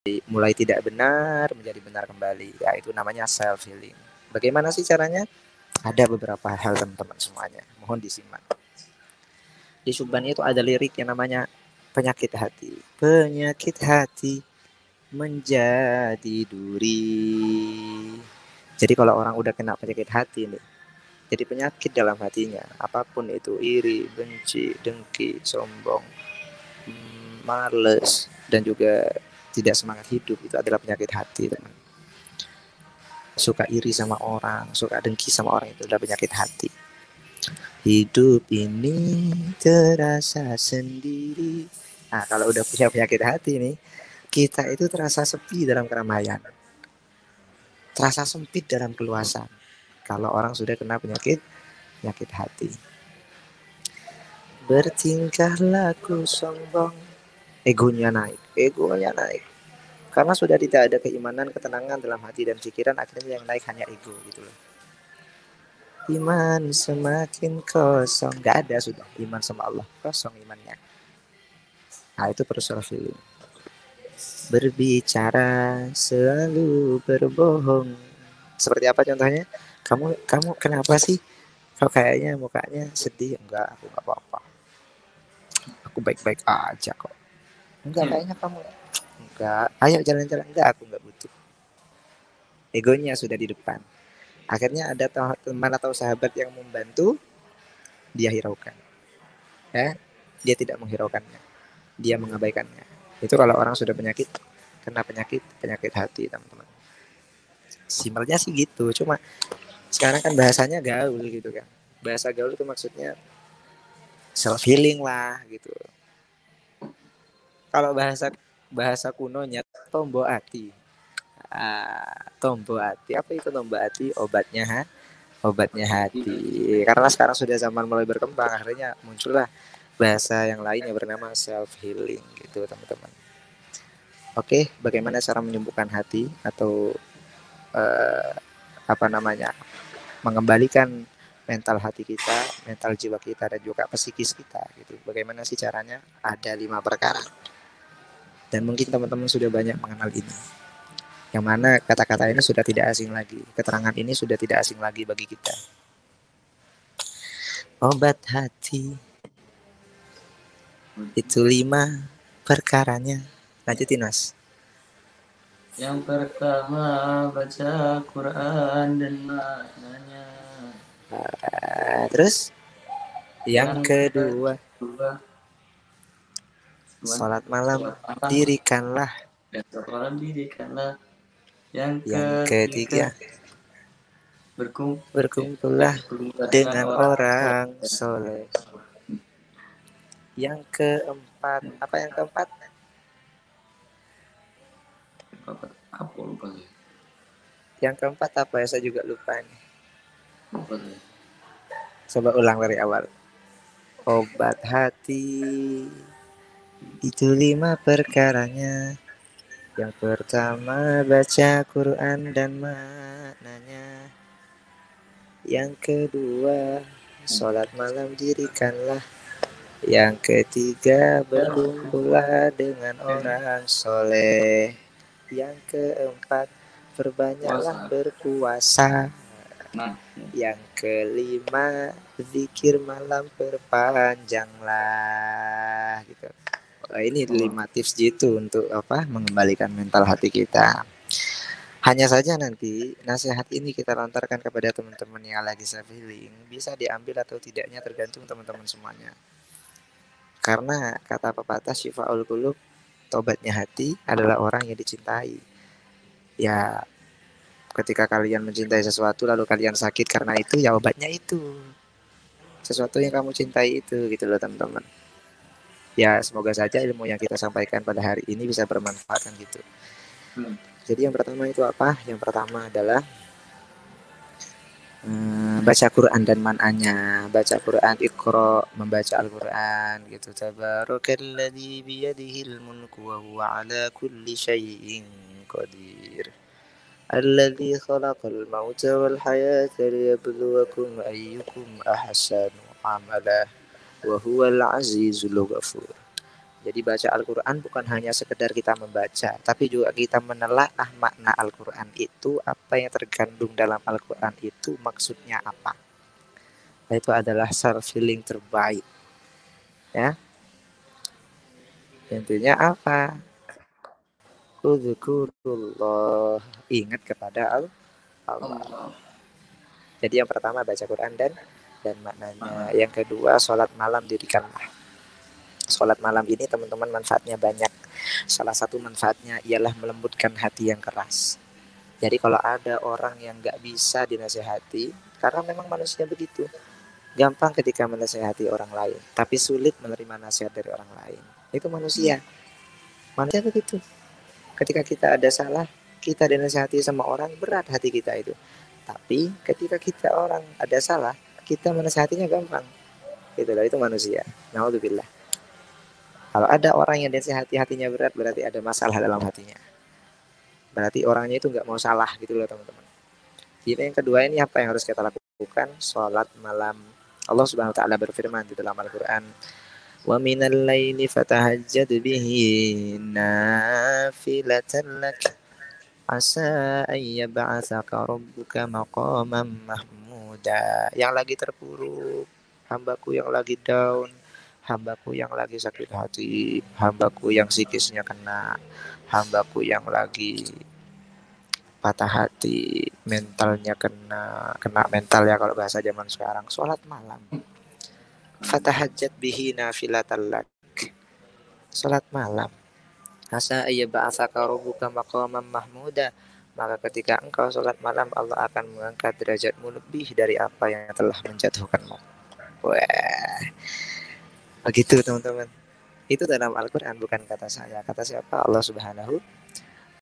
mulai tidak benar menjadi benar kembali. Ya, itu namanya self healing. Bagaimana sih caranya? Ada beberapa hal teman-teman semuanya. Mohon disimak. Di Subban itu ada lirik yang namanya penyakit hati. Penyakit hati menjadi duri. Jadi kalau orang udah kena penyakit hati nih, jadi penyakit dalam hatinya, apapun itu, iri, benci, dengki, sombong, males, dan juga tidak semangat hidup, itu adalah penyakit hati, teman. Suka iri sama orang, suka dengki sama orang, itu adalah penyakit hati. Hidup ini terasa sendiri. Nah, kalau udah punya penyakit hati nih, kita itu terasa sepi dalam keramaian, terasa sempit dalam keluasan. Kalau orang sudah kena penyakit hati. Bertingkah laku sombong, egonya naik. Karena sudah tidak ada keimanan, ketenangan dalam hati dan pikiran, akhirnya yang naik hanya ego gitu loh. Iman semakin kosong, gak ada sudah iman sama Allah, kosong imannya. Nah, itu perlu self healing. Berbicara selalu berbohong. Seperti apa contohnya? Kamu kenapa sih? Kok kayaknya mukanya sedih? Enggak, aku enggak apa-apa. Aku baik-baik aja kok. Enggak, kayaknya kamu enggak. Ayo jalan-jalan. Enggak, aku enggak butuh. Egonya sudah di depan. Akhirnya ada teman atau sahabat yang membantu, dia hiraukan. Ya, dia tidak menghiraukannya. Dia mengabaikannya. Itu kalau orang sudah kena penyakit hati, teman-teman. Simpelnya sih gitu. Cuma sekarang kan bahasanya gaul gitu kan. Bahasa gaul itu maksudnya self healing lah gitu. Kalau bahasa kunonya tombo ati. Tombo ati. Apa itu tombo ati? Obatnya hati. Karena sekarang sudah zaman mulai berkembang, akhirnya muncullah bahasa yang lain yang bernama self healing gitu, teman-teman. Oke, bagaimana cara menyembuhkan hati atau mengembalikan mental hati kita, mental jiwa kita, dan juga psikis kita gitu. Bagaimana sih caranya? Ada 5 perkara. Dan mungkin teman-teman sudah banyak mengenal ini. Yang mana kata-kata ini sudah tidak asing lagi. Keterangan ini sudah tidak asing lagi bagi kita. Obat hati itu 5 perkaranya. Lanjutin, Mas. Yang pertama, baca Quran dan maknanya. Terus yang kedua, salat malam dirikanlah. Yang ketiga, berkumpullah dengan orang soleh. Yang keempat, apa yang keempat? Apa lupa saya? Yang keempat apa ya? Saya juga lupa nih. Coba ulang dari awal. Obat hati itu 5 perkaranya. Yang pertama, baca Quran dan maknanya. Yang kedua, sholat malam dirikanlah. Yang ketiga, berkumpullah dengan orang soleh. Yang keempat, perbanyaklah berpuasa. Yang kelima, zikir malam perpanjanglah gitu. Ini 5 tips gitu untuk mengembalikan mental hati kita. Hanya saja nanti nasihat ini kita lontarkan kepada teman-teman yang lagi self healing, bisa diambil atau tidaknya tergantung teman-teman semuanya. Karena kata pepatah syifaul qulub, tobatnya hati adalah orang yang dicintai. Ya, ketika kalian mencintai sesuatu lalu kalian sakit karena itu, ya obatnya itu. Sesuatu yang kamu cintai itu gitu loh, teman-teman. Ya, semoga saja ilmu yang kita sampaikan pada hari ini bisa bermanfaat kan gitu. Jadi yang pertama itu apa? Yang pertama adalah baca Quran dan man'anya. Baca Quran, Iqra, membaca Al-Quran gitu. Tabarakalladzi biyadihil mulku wa huwa ala kulli syai'in qadir. Alladzi khalaqal mauta wal hayata liyabluwakum ayyukum ahsanu amala wa huwal azizul ghafur. Jadi baca Al-Quran bukan hanya sekedar kita membaca, tapi juga kita menelaah makna Al-Quran itu, apa yang terkandung dalam Al-Quran itu maksudnya apa. Nah, itu adalah self healing terbaik. Ya, intinya apa? Udzkurullah, ingat kepada Allah. Allah. Jadi yang pertama baca Quran dan maknanya. Yang kedua sholat malam dirikanlah. Sholat malam ini teman-teman manfaatnya banyak. Salah satu manfaatnya ialah melembutkan hati yang keras. Jadi kalau ada orang yang nggak bisa dinasehati, karena memang manusia begitu, gampang ketika menasehati orang lain, tapi sulit menerima nasihat dari orang lain. Itu manusia. Manusia begitu. Ketika kita ada salah, kita dinasehati sama orang, berat hati kita itu. Tapi ketika kita orang ada salah, kita menasehatinya gampang. Itulah, itu manusia. Naudzubillah. Kalau ada orang yang dinasehati hatinya berat, berarti ada masalah dalam hatinya. Berarti orangnya itu nggak mau salah gitu loh teman-teman. Jadi yang kedua ini apa yang harus kita lakukan? Sholat malam. Allah Subhanahu wa taala berfirman di dalam Al-Qur'an, "Wa minal laili fatahajjad bihi nafilatan lak asa ay yab'atsaka rabbuka maqaman mahmuda." Yang lagi terpuruk, hambaku yang lagi down, hambaku yang lagi sakit hati, hambaku yang psikisnya kena, hambaku yang lagi patah hati, mentalnya kena mental ya kalau bahasa zaman sekarang. Sholat malam. Fatahajjat bihi nafilatan lak. Sholat malam. Asa iya ba'atsaka rabbuka maqaman mahmuda. Maka ketika engkau sholat malam, Allah akan mengangkat derajatmu lebih dari apa yang telah menjatuhkanmu. Wah, begitu teman-teman. Itu dalam Al-Quran, bukan kata saya. Kata siapa? Allah Subhanahu